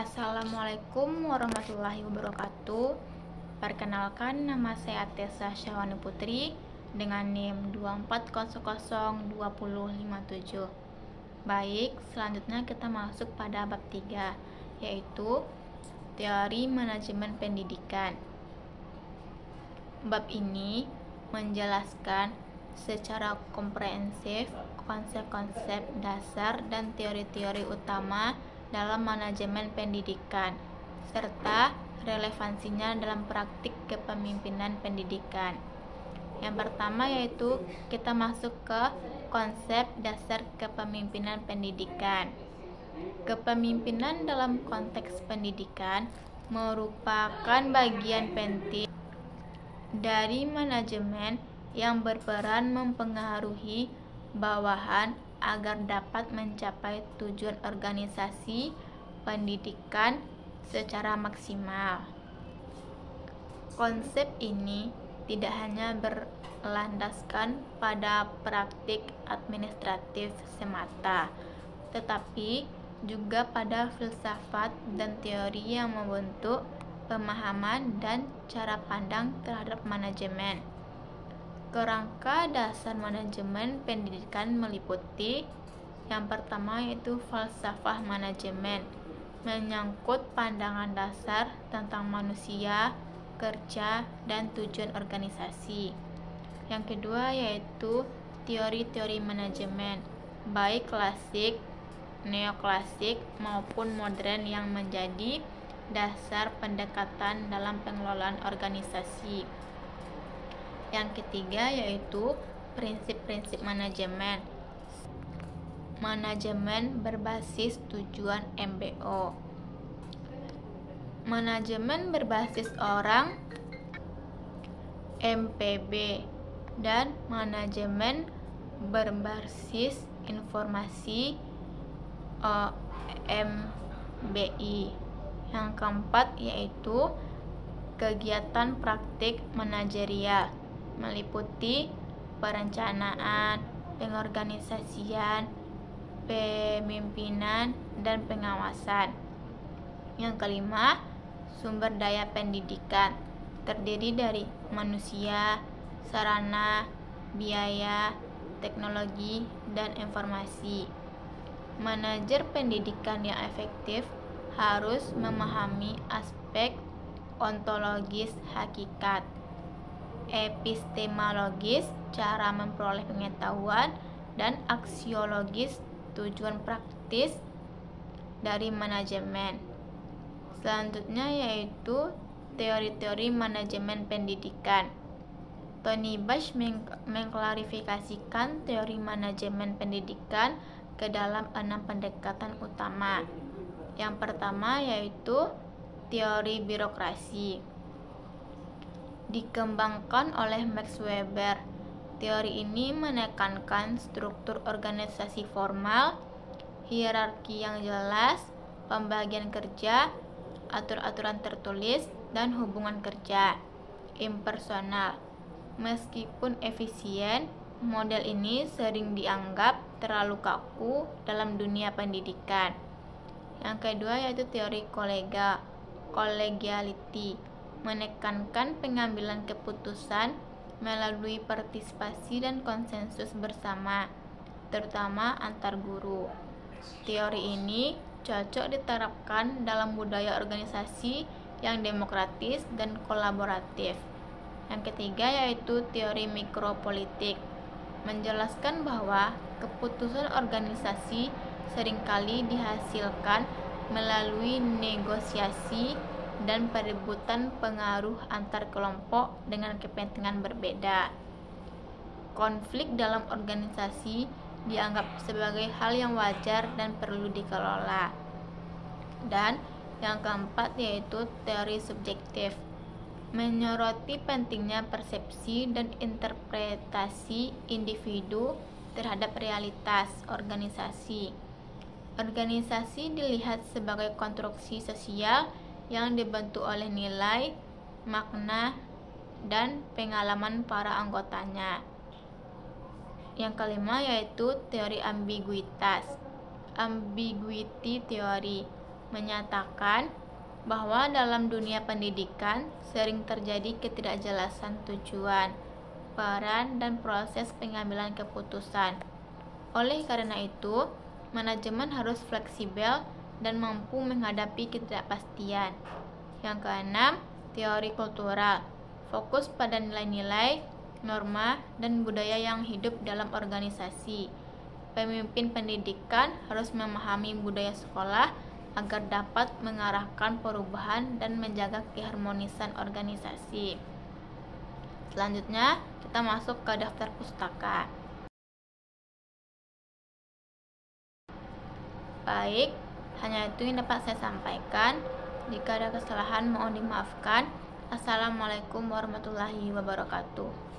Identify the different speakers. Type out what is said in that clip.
Speaker 1: Assalamualaikum warahmatullahi wabarakatuh. Perkenalkan, nama saya Tessa Syahwani Putri dengan NIM 24002057. Baik, selanjutnya kita masuk pada bab 3, yaitu teori manajemen pendidikan. Bab ini menjelaskan secara komprehensif konsep-konsep dasar dan teori-teori utama dalam manajemen pendidikan, serta relevansinya dalam praktik kepemimpinan pendidikan. Yang pertama yaitu kita masuk ke konsep dasar kepemimpinan pendidikan. Kepemimpinan dalam konteks pendidikan merupakan bagian penting dari manajemen yang berperan mempengaruhi bawahan agar dapat mencapai tujuan organisasi pendidikan secara maksimal. Konsep ini tidak hanya berlandaskan pada praktik administratif semata, tetapi juga pada filsafat dan teori yang membentuk pemahaman dan cara pandang terhadap manajemen. Kerangka dasar manajemen pendidikan meliputi yang pertama yaitu falsafah manajemen, menyangkut pandangan dasar tentang manusia, kerja, dan tujuan organisasi. Yang kedua yaitu teori-teori manajemen, baik klasik, neoklasik, maupun modern yang menjadi dasar pendekatan dalam pengelolaan organisasi. Yang ketiga yaitu prinsip-prinsip manajemen. Manajemen berbasis tujuan MBO. Manajemen berbasis orang MPB dan manajemen berbasis informasi MBI. Yang keempat yaitu kegiatan praktik manajerial, meliputi perencanaan, pengorganisasian, pemimpinan, dan pengawasan. Yang kelima, sumber daya pendidikan, terdiri dari manusia, sarana, biaya, teknologi, dan informasi. Manajer pendidikan yang efektif harus memahami aspek ontologis hakikat, epistemologis cara memperoleh pengetahuan, dan aksiologis tujuan praktis dari manajemen. Selanjutnya yaitu teori-teori manajemen pendidikan. Tony Bash mengklarifikasikan teori manajemen pendidikan ke dalam 6 pendekatan utama. Yang pertama yaitu teori birokrasi, dikembangkan oleh Max Weber. Teori ini menekankan struktur organisasi formal, hierarki yang jelas, pembagian kerja, atur-aturan tertulis, dan hubungan kerja impersonal. Meskipun efisien, model ini sering dianggap terlalu kaku dalam dunia pendidikan. Yang kedua yaitu teori collegiality, menekankan pengambilan keputusan melalui partisipasi dan konsensus bersama, terutama antar guru. Teori ini cocok diterapkan dalam budaya organisasi yang demokratis dan kolaboratif. Yang ketiga yaitu teori mikropolitik, menjelaskan bahwa keputusan organisasi seringkali dihasilkan melalui negosiasi dan perebutan pengaruh antar kelompok dengan kepentingan berbeda. Konflik dalam organisasi dianggap sebagai hal yang wajar dan perlu dikelola. Dan yang keempat yaitu teori subjektif, menyoroti pentingnya persepsi dan interpretasi individu terhadap realitas organisasi. Organisasi dilihat sebagai konstruksi sosial yang dibentuk oleh nilai, makna, dan pengalaman para anggotanya. Yang kelima yaitu teori ambiguitas, ambiguity theory, menyatakan bahwa dalam dunia pendidikan sering terjadi ketidakjelasan tujuan, peran, dan proses pengambilan keputusan. Oleh karena itu, manajemen harus fleksibel dan mampu menghadapi ketidakpastian. Yang keenam, teori kultural. Fokus pada nilai-nilai, norma, dan budaya yang hidup dalam organisasi. Pemimpin pendidikan harus memahami budaya sekolah agar dapat mengarahkan perubahan dan menjaga keharmonisan organisasi. Selanjutnya, kita masuk ke daftar pustaka. Baik, hanya itu yang dapat saya sampaikan. Jika ada kesalahan mohon dimaafkan. Assalamualaikum warahmatullahi wabarakatuh.